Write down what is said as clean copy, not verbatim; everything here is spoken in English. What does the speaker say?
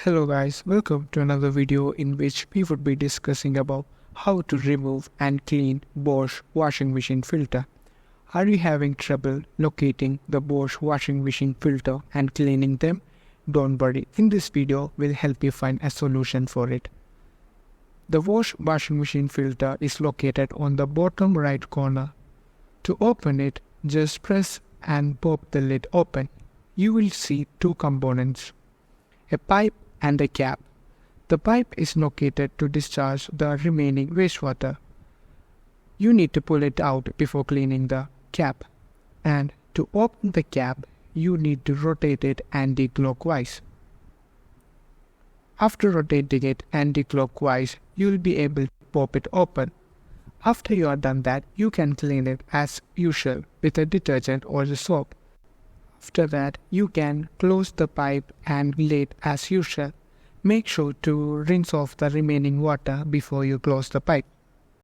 Hello guys, welcome to another video in which we would be discussing about how to remove and clean Bosch washing machine filter. Are you having trouble locating the Bosch washing machine filter and cleaning them? Don't worry, in this video we'll help you find a solution for it. The Bosch washing machine filter is located on the bottom right corner. To open it, just press and pop the lid open. You will see two components, a pipe and a cap. The pipe is located to discharge the remaining wastewater. You need to pull it out before cleaning the cap. And to open the cap, you need to rotate it anti-clockwise. After rotating it anti-clockwise, you will be able to pop it open. After you are done that, you can clean it as usual with a detergent or the soap. After that, you can close the pipe and lid as usual. Make sure to rinse off the remaining water before you close the pipe.